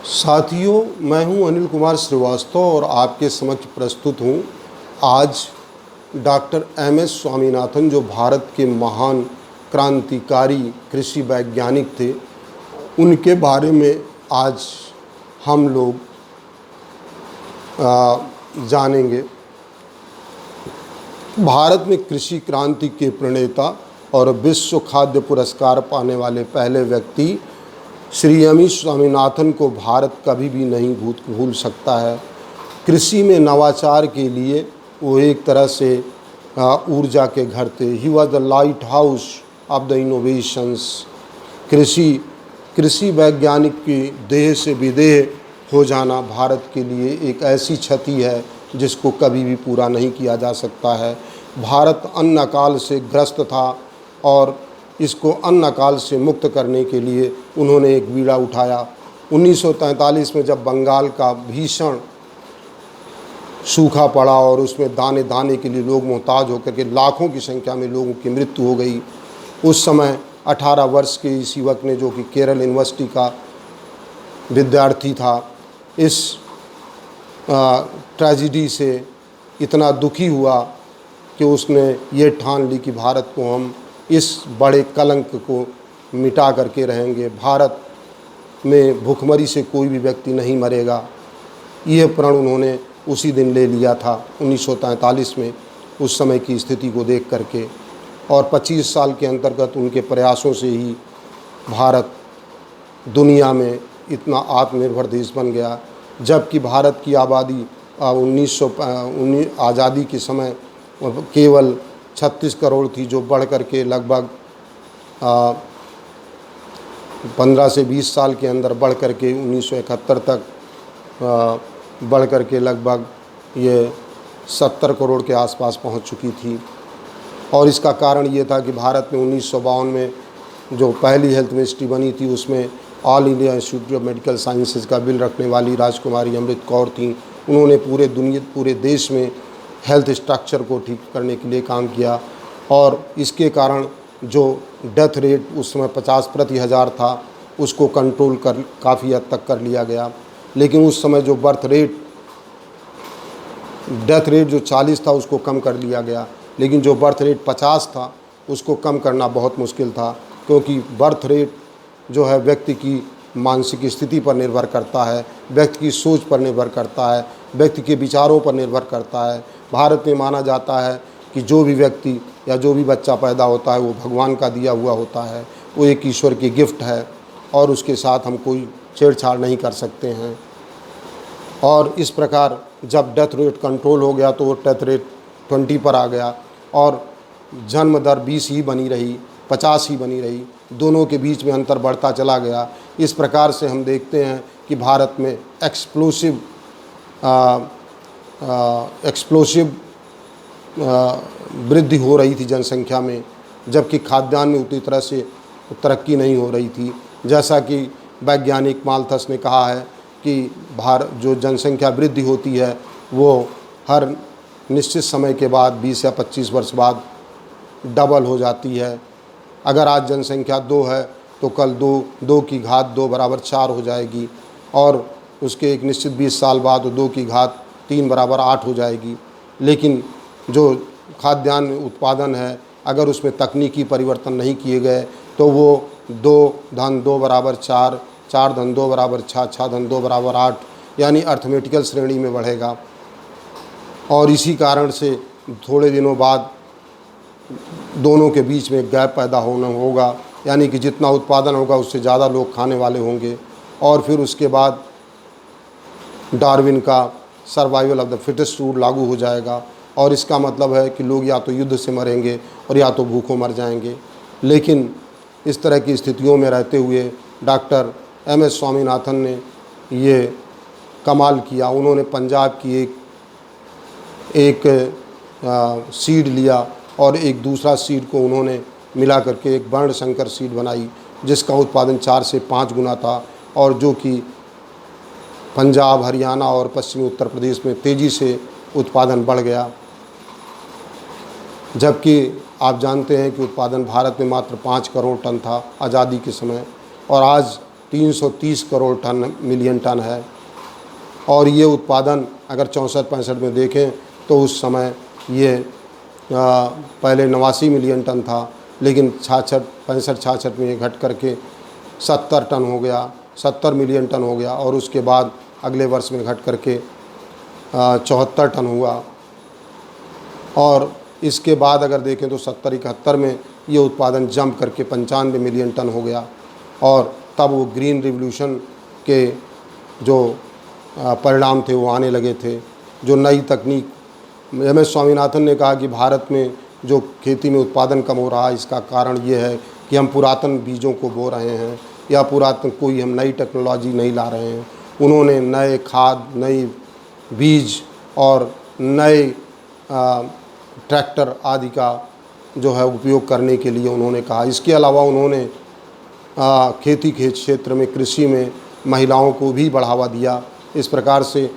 साथियों, मैं हूं अनिल कुमार श्रीवास्तव और आपके समक्ष प्रस्तुत हूं आज डॉक्टर एम.एस. स्वामीनाथन, जो भारत के महान क्रांतिकारी कृषि वैज्ञानिक थे, उनके बारे में आज हम लोग जानेंगे। भारत में कृषि क्रांति के प्रणेता और विश्व खाद्य पुरस्कार पाने वाले पहले व्यक्ति श्री एम.एस. स्वामीनाथन को भारत कभी भी नहीं भूल सकता है। कृषि में नवाचार के लिए वो एक तरह से ऊर्जा के घर थे। He was the light house of the innovations. कृषि वैज्ञानिक की देह से विदेह हो जाना भारत के लिए एक ऐसी क्षति है जिसको कभी भी पूरा नहीं किया जा सकता है। भारत अन्न अकाल से ग्रस्त था और इसको अन्न अकाल से मुक्त करने के लिए उन्होंने एक बीड़ा उठाया। 1943 में जब बंगाल का भीषण सूखा पड़ा और उसमें दाने दाने के लिए लोग मोहताज होकर के लाखों की संख्या में लोगों की मृत्यु हो गई, उस समय 18 वर्ष के इस युवक ने, जो कि केरल यूनिवर्सिटी का विद्यार्थी था, इस ट्रेजिडी से इतना दुखी हुआ कि उसने ये ठान ली कि भारत को हम इस बड़े कलंक को मिटा करके रहेंगे। भारत में भूखमरी से कोई भी व्यक्ति नहीं मरेगा। यह प्रण उन्होंने उसी दिन ले लिया था 1943 में, उस समय की स्थिति को देख करके। और 25 साल के अंतर्गत उनके प्रयासों से ही भारत दुनिया में इतना आत्मनिर्भर देश बन गया। जबकि भारत की आबादी 1919 आज़ादी के समय केवल 36 करोड़ थी, जो बढ़ करके लगभग 15 से 20 साल के अंदर बढ़ करके 1971 तक बढ़ करके लगभग ये 70 करोड़ के आसपास पहुंच चुकी थी। और इसका कारण ये था कि भारत में 1952 में जो पहली हेल्थ मिनिस्ट्री बनी थी, उसमें all India institute of medical sciences का बिल रखने वाली राजकुमारी अमृत कौर थी। उन्होंने पूरे देश में हेल्थ स्ट्रक्चर को ठीक करने के लिए काम किया और इसके कारण जो डेथ रेट उस समय 50 प्रति हज़ार था, उसको कंट्रोल कर काफ़ी हद तक कर लिया गया। लेकिन उस समय जो डेथ रेट जो 40 था, उसको कम कर लिया गया। लेकिन जो बर्थ रेट 50 था, उसको कम करना बहुत मुश्किल था, क्योंकि बर्थ रेट जो है व्यक्ति की मानसिक स्थिति पर निर्भर करता है, व्यक्ति की सोच पर निर्भर करता है, व्यक्ति के विचारों पर निर्भर करता है। भारत में माना जाता है कि जो भी व्यक्ति या जो भी बच्चा पैदा होता है वो भगवान का दिया हुआ होता है, वो एक ईश्वर की गिफ्ट है और उसके साथ हम कोई छेड़छाड़ नहीं कर सकते हैं। और इस प्रकार जब डेथ रेट कंट्रोल हो गया तो वो डेथ रेट 20 पर आ गया और जन्म दर 20 ही बनी रही, 50 ही बनी रही, दोनों के बीच में अंतर बढ़ता चला गया। इस प्रकार से हम देखते हैं कि भारत में एक्सप्लोसिव वृद्धि हो रही थी जनसंख्या में, जबकि खाद्यान्न में उतनी तरह से तरक्की नहीं हो रही थी। जैसा कि वैज्ञानिक माल्थस ने कहा है कि जो जनसंख्या वृद्धि होती है वो हर निश्चित समय के बाद 20 या 25 वर्ष बाद डबल हो जाती है। अगर आज जनसंख्या 2 है तो कल 2 की घात 2 बराबर 4 हो जाएगी और उसके एक निश्चित 20 साल बाद 2 की घात 3 बराबर 8 हो जाएगी। लेकिन जो खाद्यान्न उत्पादन है, अगर उसमें तकनीकी परिवर्तन नहीं किए गए तो वो 2 धन 2 बराबर 4, 4 धन 2 बराबर 6, 6 धन 2 बराबर 8, यानी अर्थमेटिकल श्रेणी में बढ़ेगा। और इसी कारण से थोड़े दिनों बाद दोनों के बीच में गैप पैदा होना होगा, यानी कि जितना उत्पादन होगा उससे ज़्यादा लोग खाने वाले होंगे। और फिर उसके बाद डार्विन का survival of the fittest rule लागू हो जाएगा और इसका मतलब है कि लोग या तो युद्ध से मरेंगे और या तो भूखों मर जाएंगे। लेकिन इस तरह की स्थितियों में रहते हुए डॉक्टर एम.एस. स्वामीनाथन ने ये कमाल किया। उन्होंने पंजाब की एक सीड लिया और एक दूसरा सीड को उन्होंने मिला करके एक वर्ण संकर सीड बनाई, जिसका उत्पादन 4 से 5 गुना था और जो कि पंजाब, हरियाणा और पश्चिमी उत्तर प्रदेश में तेज़ी से उत्पादन बढ़ गया। जबकि आप जानते हैं कि उत्पादन भारत में मात्र 5 करोड़ टन था आज़ादी के समय और आज 330 करोड़ टन मिलियन टन है। और ये उत्पादन अगर 64-65 में देखें तो उस समय ये पहले 89 मिलियन टन था, लेकिन 65-66 में ये घट करके 70 टन हो गया, 70 मिलियन टन हो गया। और उसके बाद अगले वर्ष में घट करके 74 टन हुआ। और इसके बाद अगर देखें तो 70-71 में ये उत्पादन जंप करके 95 मिलियन टन हो गया। और तब वो ग्रीन रिवॉल्यूशन के जो परिणाम थे वो आने लगे थे। जो नई तकनीक, एम.एस. स्वामीनाथन ने कहा कि भारत में जो खेती में उत्पादन कम हो रहा है, इसका कारण ये है कि हम पुरातन बीजों को बो रहे हैं या पुरातन कोई हम नई टेक्नोलॉजी नहीं ला रहे हैं। उन्होंने नए खाद, नई बीज और नए ट्रैक्टर आदि का जो है उपयोग करने के लिए उन्होंने कहा। इसके अलावा उन्होंने खेती के क्षेत्र में, कृषि में महिलाओं को भी बढ़ावा दिया। इस प्रकार से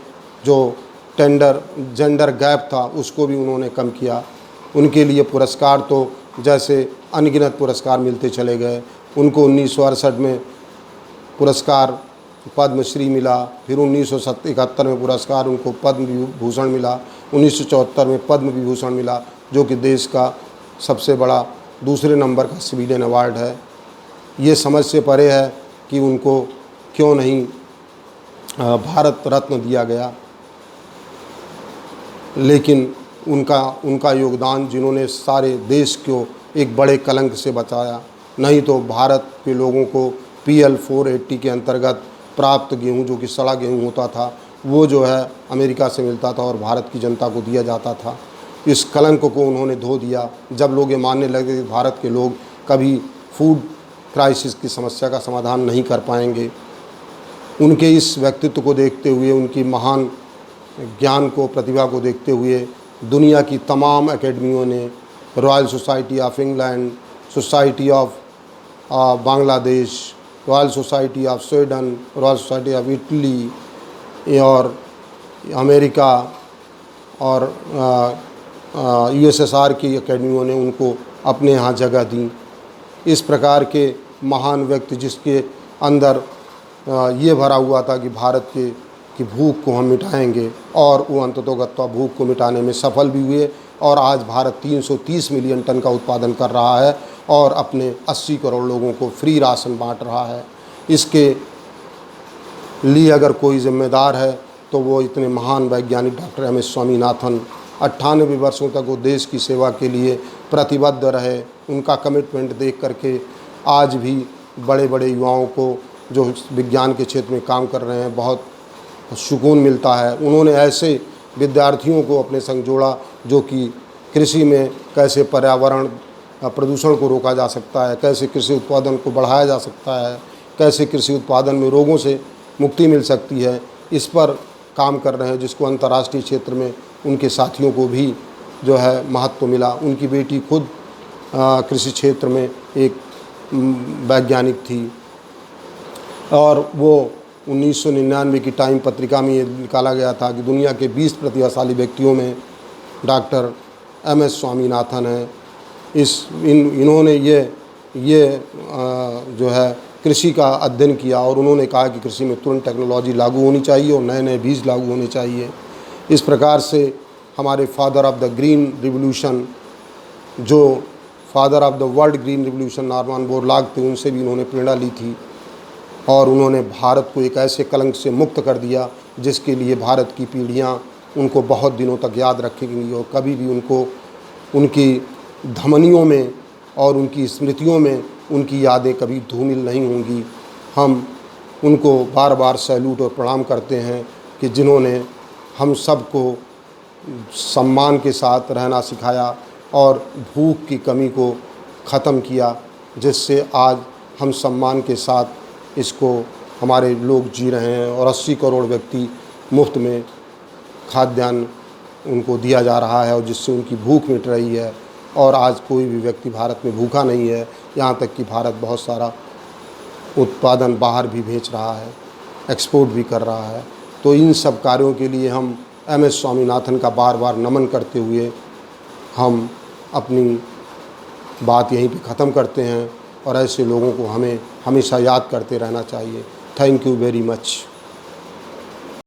जो जेंडर गैप था उसको भी उन्होंने कम किया। उनके लिए पुरस्कार तो जैसे अनगिनत पुरस्कार मिलते चले गए। उनको 1968 में पुरस्कार पद्मश्री मिला, फिर 1971 में पुरस्कार उनको पद्म विभूषण मिला, 1974 में पद्म विभूषण मिला, जो कि देश का सबसे बड़ा दूसरे नंबर का सिविलियन अवार्ड है। ये समझ से परे है कि उनको क्यों नहीं भारत रत्न दिया गया, लेकिन उनका योगदान, जिन्होंने सारे देश को एक बड़े कलंक से बचाया। नहीं तो भारत के लोगों को PL 480 के अंतर्गत प्राप्त गेहूं, जो कि सड़ा गेहूं होता था, वो जो है अमेरिका से मिलता था और भारत की जनता को दिया जाता था। इस कलंक को उन्होंने धो दिया। जब लोग ये मानने लगे कि भारत के लोग कभी फूड क्राइसिस की समस्या का समाधान नहीं कर पाएंगे, उनके इस व्यक्तित्व को देखते हुए, उनकी महान ज्ञान को, प्रतिभा को देखते हुए दुनिया की तमाम एकेडमियों ने, royal society of England, society of Bangladesh, royal society of Sweden, royal society of Italy और अमेरिका और USSR की एकेडमियों ने उनको अपने यहाँ जगह दी। इस प्रकार के महान व्यक्ति, जिसके अंदर ये भरा हुआ था कि भारत की भूख को हम मिटाएंगे, और वो अंततोगत्वा भूख को मिटाने में सफल भी हुए। और आज भारत 330 मिलियन टन का उत्पादन कर रहा है और अपने 80 करोड़ लोगों को फ्री राशन बांट रहा है। इसके लिए अगर कोई जिम्मेदार है तो वो इतने महान वैज्ञानिक डॉक्टर M.S. स्वामीनाथन। 98 वर्षों तक वो देश की सेवा के लिए प्रतिबद्ध रहे। उनका कमिटमेंट देख करके आज भी बड़े बड़े युवाओं को जो विज्ञान के क्षेत्र में काम कर रहे हैं बहुत सुकून मिलता है। उन्होंने ऐसे विद्यार्थियों को अपने संग जोड़ा जो कि कृषि में कैसे पर्यावरण प्रदूषण को रोका जा सकता है, कैसे कृषि उत्पादन को बढ़ाया जा सकता है, कैसे कृषि उत्पादन में रोगों से मुक्ति मिल सकती है, इस पर काम कर रहे हैं, जिसको अंतर्राष्ट्रीय क्षेत्र में उनके साथियों को भी जो है महत्व मिला। उनकी बेटी खुद कृषि क्षेत्र में एक वैज्ञानिक थी और वो 1999 की टाइम पत्रिका में ये निकाला गया था कि दुनिया के 20 प्रतिभाशाली व्यक्तियों में डॉक्टर M.S. स्वामीनाथन हैं। इन्होंने ये जो है कृषि का अध्ययन किया और उन्होंने कहा कि कृषि में तुरंत टेक्नोलॉजी लागू होनी चाहिए और नए नए बीज लागू होने चाहिए। इस प्रकार से हमारे father of the green revolution, जो father of the world green revolution Norman Borlaug थे, उनसे भी इन्होंने प्रेरणा ली थी और उन्होंने भारत को एक ऐसे कलंक से मुक्त कर दिया जिसके लिए भारत की पीढ़ियां उनको बहुत दिनों तक याद रखेंगी और कभी भी उनको उनकी धमनियों में और उनकी स्मृतियों में उनकी यादें कभी धूमिल नहीं होंगी। हम उनको बार बार सैल्यूट और प्रणाम करते हैं कि जिन्होंने हम सबको सम्मान के साथ रहना सिखाया और भूख की कमी को ख़त्म किया, जिससे आज हम सम्मान के साथ इसको हमारे लोग जी रहे हैं और 80 करोड़ व्यक्ति मुफ्त में खाद्यान्न उनको दिया जा रहा है और जिससे उनकी भूख मिट रही है। और आज कोई भी व्यक्ति भारत में भूखा नहीं है, यहाँ तक कि भारत बहुत सारा उत्पादन बाहर भी बेच रहा है, एक्सपोर्ट भी कर रहा है। तो इन सब कार्यों के लिए हम M.S. स्वामीनाथन का बार बार नमन करते हुए हम अपनी बात यहीं पे ख़त्म करते हैं और ऐसे लोगों को हमें हमेशा याद करते रहना चाहिए। Thank you very much.